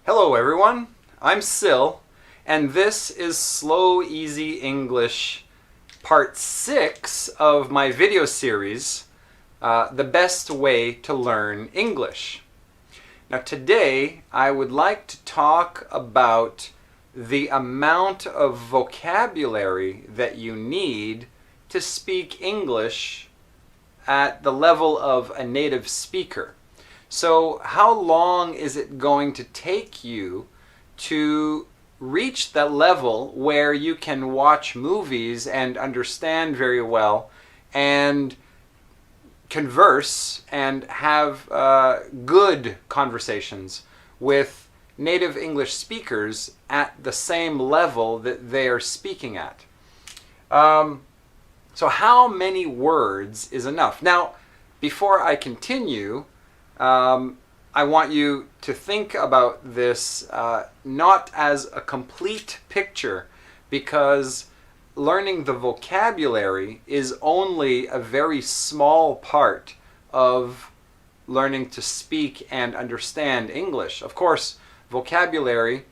Hello everyone, I'm Sil, and this is Slow Easy English Part 6 of my video series, The Best Way to Learn English. Now today I would like to talk about the amount of vocabulary that you need to speak English at the level of a native speaker. So how long is it going to take you to reach that level where you can watch movies and understand very well and converse and have good conversations with native English speakers at the same level that they are speaking at? So how many words is enough? Now, before I continue, I want you to think about this not as a complete picture, because learning the vocabulary is only a very small part of learning to speak and understand English. Of course, vocabulary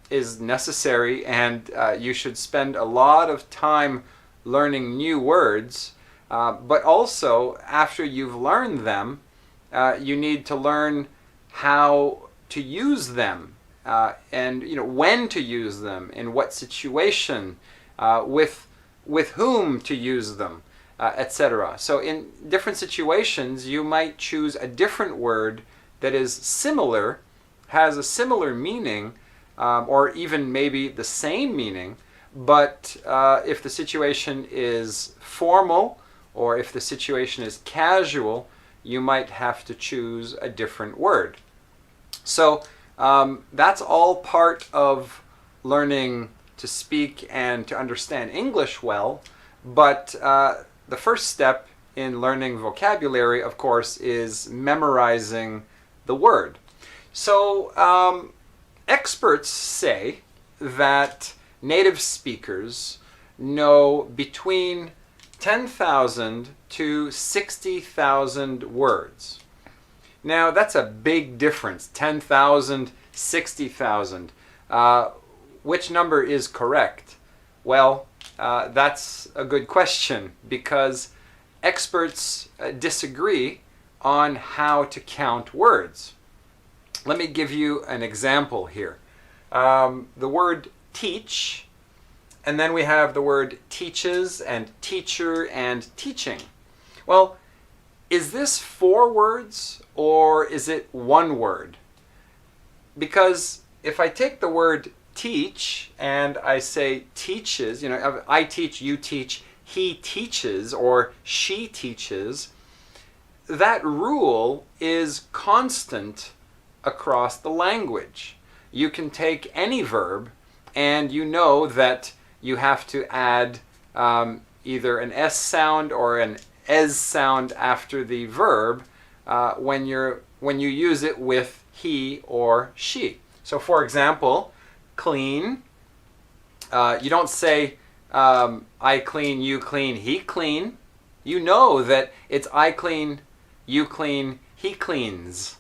is necessary, and you should spend a lot of time learning new words, but also after you've learned them, you need to learn how to use them, and when to use them, in what situation, with whom to use them, etc. So in different situations you might choose a different word that is similar, has a similar meaning, or even maybe the same meaning, but if the situation is formal or if the situation is casual, you might have to choose a different word. So that's all part of learning to speak and to understand English well, but the first step in learning vocabulary, of course, is memorizing the word. So experts say that native speakers know between 10,000 to 60,000 words. Now that's a big difference, 10,000, 60,000. Which number is correct? Well, that's a good question, because experts disagree on how to count words. Let me give you an example here. The word teach, and then we have the word teaches and teacher and teaching. Well, is this 4 words or is it 1 word? Because if I take the word teach and I say teaches, I teach, you teach, he teaches, or she teaches, that rule is constant across the language. You can take any verb and you know that you have to add either an S sound or an ES sound after the verb when you use it with he or she. So for example, clean, you don't say I clean, you clean, he clean. You know that it's I clean, you clean, he cleans.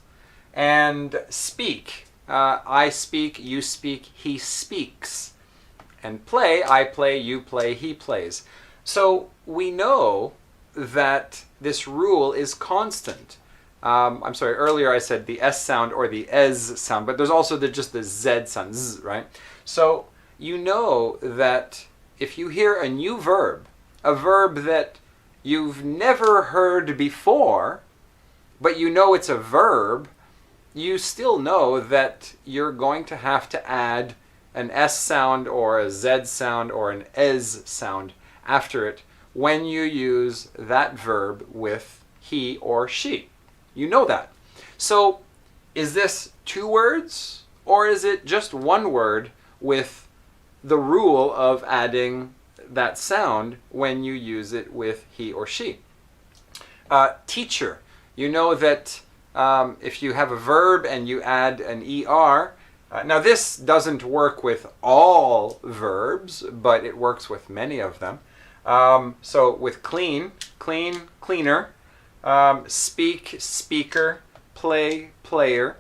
And speak, I speak, you speak, he speaks. And play, I play, you play, he plays. So we know that this rule is constant. I'm sorry, earlier I said the S sound or the ES sound, but there's also just the Z sound, Z, right? So you know that if you hear a new verb, a verb that you've never heard before, but you know it's a verb, you still know that you're going to have to add an S sound or a Z sound or an ES sound after it when you use that verb with he or she. You know that. So is this 2 words or is it just 1 word with the rule of adding that sound when you use it with he or she? Teacher. You know that if you have a verb and you add an ER, now this doesn't work with all verbs, but it works with many of them. So with clean, clean, cleaner, speak, speaker, play, player.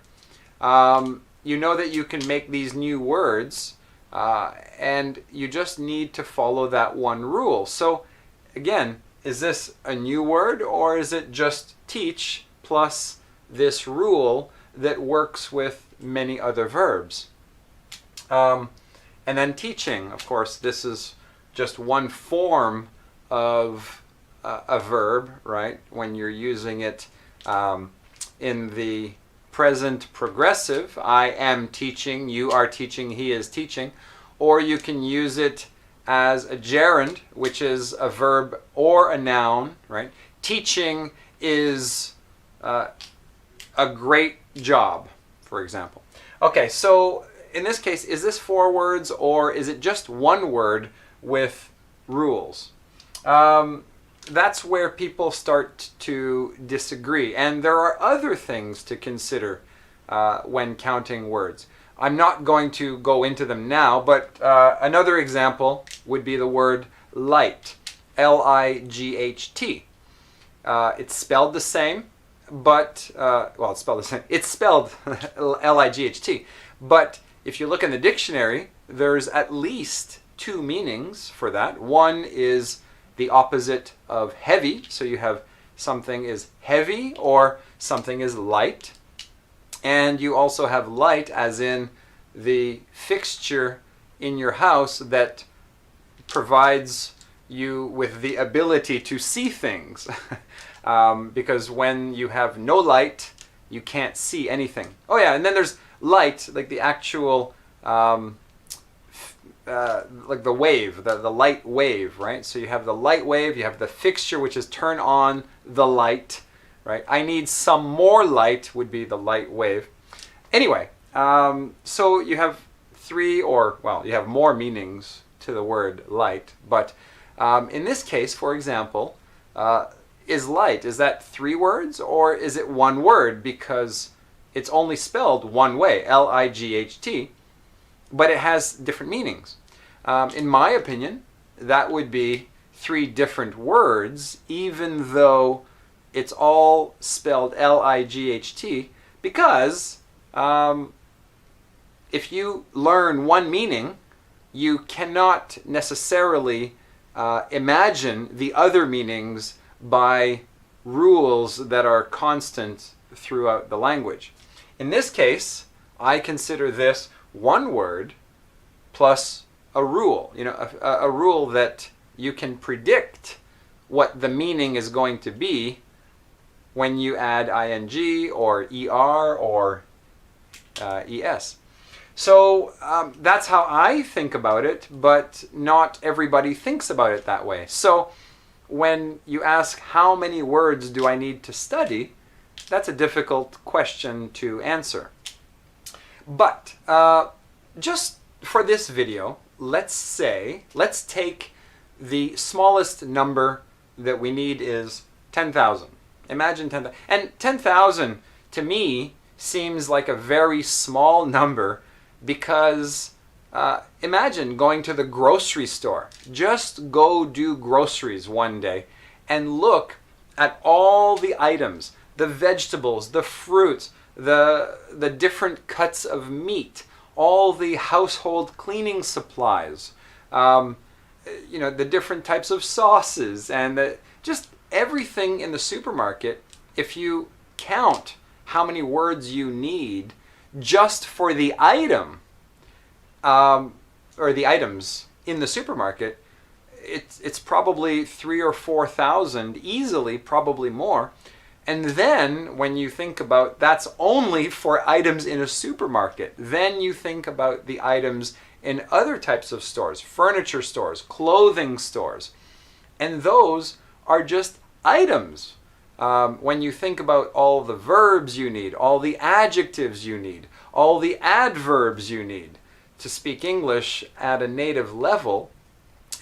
you know that you can make these new words, and you just need to follow that one rule. So again, is this a new word, or is it just teach plus this rule that works with many other verbs? And then teaching, of course, this is just one form of a verb, right? When you're using it in the present progressive, I am teaching, you are teaching, he is teaching. Or you can use it as a gerund, which is a verb or a noun, right? Teaching is a great job, for example. Okay, so in this case, is this 4 words, or is it just one word with rules? That's where people start to disagree. And there are other things to consider when counting words. I'm not going to go into them now, but another example would be the word light, L-I-G-H-T. It's spelled the same, but, well, it's spelled the same. It's spelled L-I-G-H-T. But if you look in the dictionary, there's at least 2 meanings for that. One is the opposite of heavy, so you have something is heavy or something is light. And you also have light as in the fixture in your house that provides you with the ability to see things. Because when you have no light, you can't see anything. Oh yeah, and then there's light, like the actual like the wave, the light wave, right? So you have the light wave, you have the fixture, which is turn on the light, right? I need some more light would be the light wave. Anyway, so you have 3, or, well, you have more meanings to the word light, but in this case, for example, is light, is that 3 words, or is it 1 word, because it's only spelled one way, L-I-G-H-T, but it has different meanings. In my opinion, that would be 3 different words, even though it's all spelled L-I-G-H-T, because if you learn one meaning, you cannot necessarily imagine the other meanings by rules that are constant throughout the language. In this case, I consider this 1 word plus a rule, a rule that you can predict what the meaning is going to be when you add ing or er or es. So that's how I think about it, but not everybody thinks about it that way. So when you ask how many words do I need to study, that's a difficult question to answer. But just for this video, let's take the smallest number that we need is 10,000. Imagine 10,000. And 10,000 to me seems like a very small number because imagine going to the grocery store. Just go do groceries one day and look at all the items, the vegetables, the fruits, the different cuts of meat, all the household cleaning supplies, the different types of sauces, and just everything in the supermarket. If you count how many words you need just for the item, or the items in the supermarket, it's probably 3,000 or 4,000 easily, probably more. And then when you think about that's only for items in a supermarket, then you think about the items in other types of stores, furniture stores, clothing stores, and those are just items. When you think about all the verbs you need, all the adjectives you need, all the adverbs you need to speak English at a native level,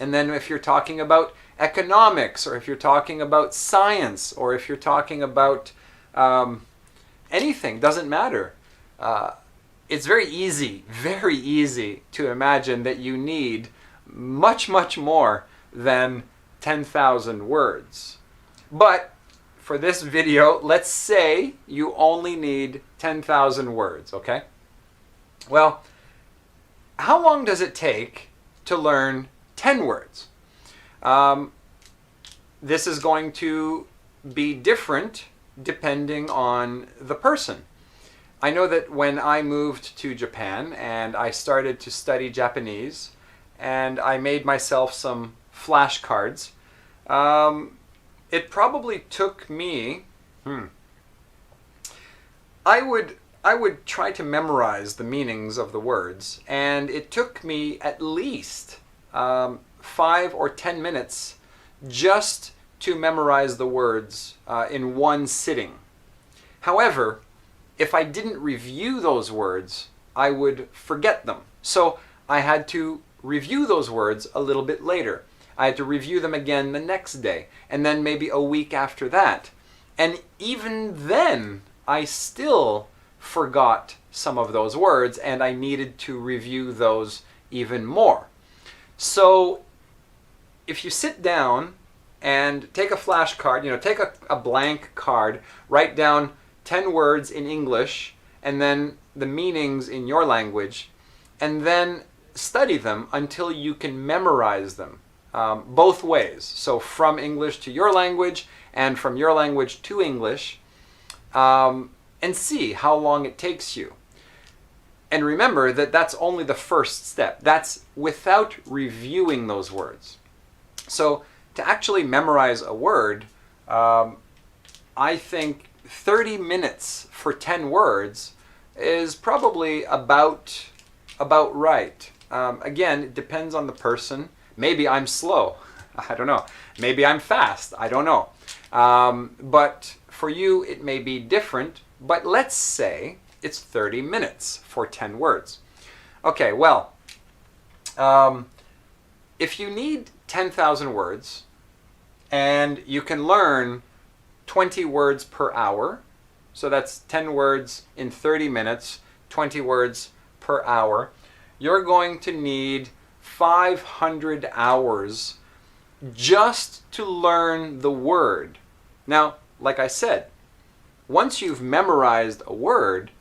and then if you're talking about economics, or if you're talking about science, or if you're talking about anything, doesn't matter. It's very easy to imagine that you need much, much more than 10,000 words. But for this video, let's say you only need 10,000 words, okay? Well, how long does it take to learn 10 words? This is going to be different depending on the person. I know that when I moved to Japan and I started to study Japanese and I made myself some flashcards, it probably took me, I would try to memorize the meanings of the words, and it took me at least 5 or 10 minutes just to memorize the words in one sitting. However, if I didn't review those words, I would forget them. So I had to review those words a little bit later. I had to review them again the next day, and then maybe a week after that. And even then, I still forgot some of those words, and I needed to review those even more. So if you sit down and take a flashcard, take a blank card, write down 10 words in English, and then the meanings in your language, and then study them until you can memorize them both ways. So from English to your language, and from your language to English, and see how long it takes you. And remember that that's only the first step. That's without reviewing those words. So to actually memorize a word, I think 30 minutes for 10 words is probably about right. Again, it depends on the person. Maybe I'm slow. I don't know. Maybe I'm fast. I don't know. But for you, it may be different. But let's say it's 30 minutes for 10 words. Okay, well, if you need 10,000 words and you can learn 20 words per hour, so that's 10 words in 30 minutes, 20 words per hour, you're going to need 500 hours just to learn the word. Now, like I said, once you've memorized a word,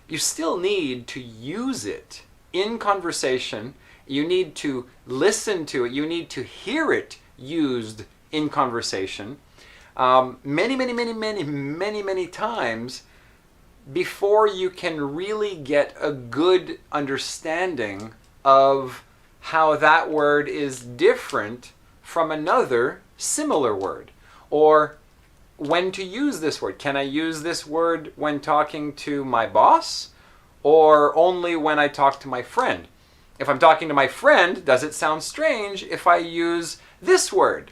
you still need to use it in conversation. You need to listen to it. You need to hear it used in conversation many times before you can really get a good understanding of how that word is different from another similar word, or when to use this word. Can I use this word when talking to my boss, or only when I talk to my friend? If I'm talking to my friend, does it sound strange if I use this word?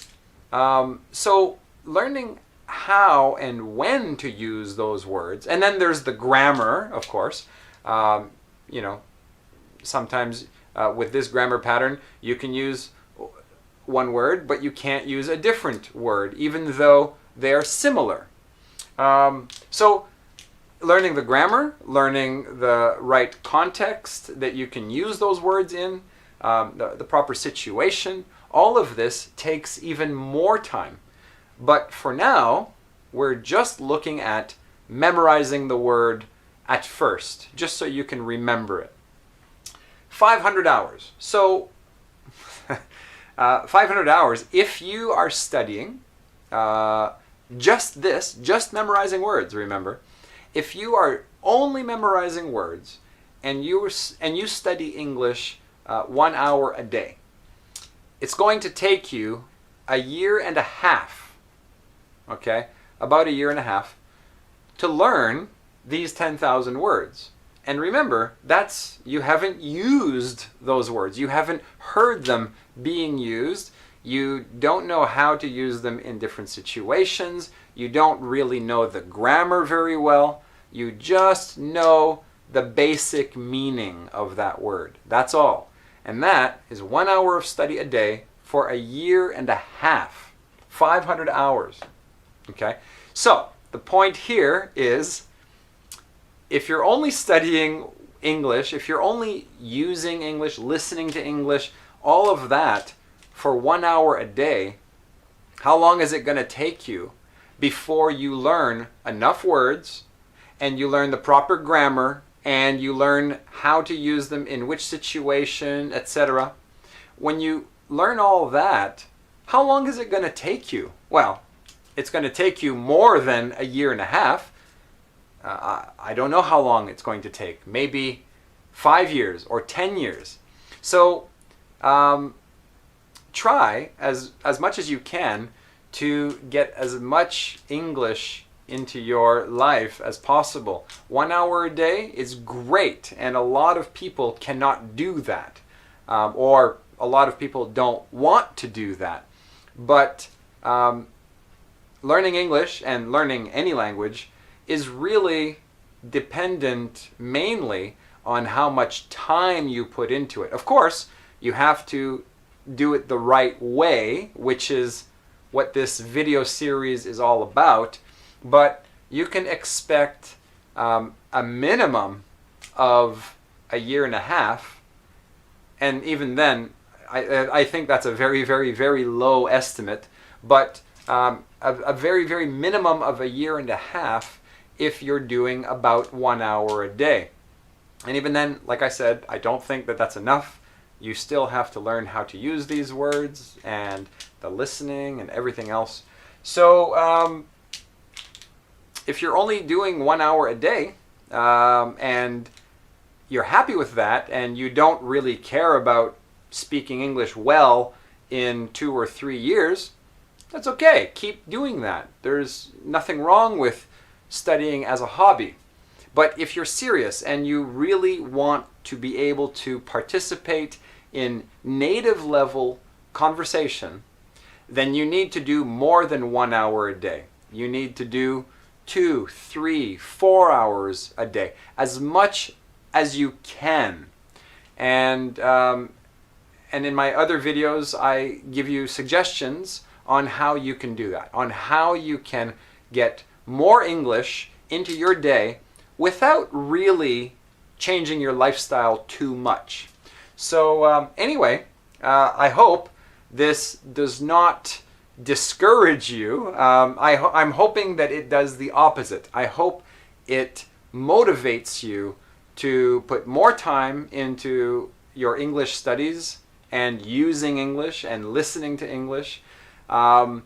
So learning how and when to use those words. And then there's the grammar, of course. Sometimes with this grammar pattern, you can use one word, but you can't use a different word, even though they are similar. So learning the grammar, learning the right context that you can use those words in, the proper situation, all of this takes even more time. But for now, we're just looking at memorizing the word at first, just so you can remember it. 500 hours. So 500 hours, if you are studying just memorizing words, remember, if you are only memorizing words and you study English 1 hour a day, it's going to take you a year and a half, okay, about a year and a half, to learn these 10,000 words. And remember, you haven't used those words. You haven't heard them being used. You don't know how to use them in different situations. You don't really know the grammar very well. You just know the basic meaning of that word. That's all. And that is 1 hour of study a day for a year and a half. 500 hours. Okay? So, the point here is, if you're only studying English, if you're only using English, listening to English, all of that for 1 hour a day, how long is it going to take you before you learn enough words and you learn the proper grammar and you learn how to use them in which situation, etc. When you learn all that, how long is it going to take you? Well, it's going to take you more than a year and a half. I don't know how long it's going to take. Maybe 5 years or 10 years. So try as much as you can to get as much English into your life as possible. 1 hour a day is great, and a lot of people cannot do that, or a lot of people don't want to do that. But learning English and learning any language is really dependent mainly on how much time you put into it. Of course, you have to do it the right way, which is what this video series is all about. But you can expect a minimum of a year and a half, and even then, I think that's a very, very, very low estimate, but a very, very minimum of a year and a half if you're doing about 1 hour a day. And even then, like I said, I don't think that that's enough. You still have to learn how to use these words and the listening and everything else. So if you're only doing 1 hour a day and you're happy with that and you don't really care about speaking English well in 2 or 3 years, that's okay. Keep doing that. There's nothing wrong with studying as a hobby. But if you're serious and you really want to be able to participate in native level conversation, then you need to do more than 1 hour a day. You need to do 2, 3, 4 hours a day, as much as you can. And in my other videos, I give you suggestions on how you can do that, on how you can get more English into your day without really changing your lifestyle too much. So anyway, I hope this does not discourage you. I'm hoping that it does the opposite. I hope it motivates you to put more time into your English studies and using English and listening to English. And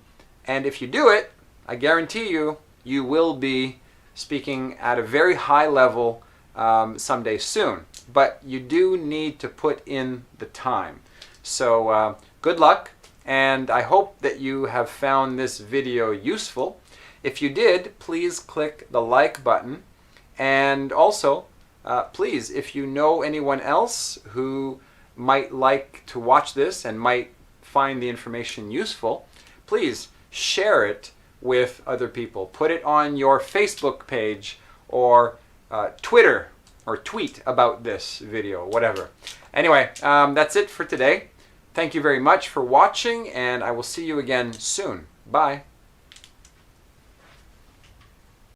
if you do it, I guarantee you, you will be speaking at a very high level someday soon. But you do need to put in the time. So good luck, and I hope that you have found this video useful. If you did, please click the like button. And also, please, if you know anyone else who might like to watch this and might find the information useful, please share it with other people. Put it on your Facebook page or Twitter, or tweet about this video, whatever. Anyway, that's it for today. Thank you very much for watching, and I will see you again soon. Bye.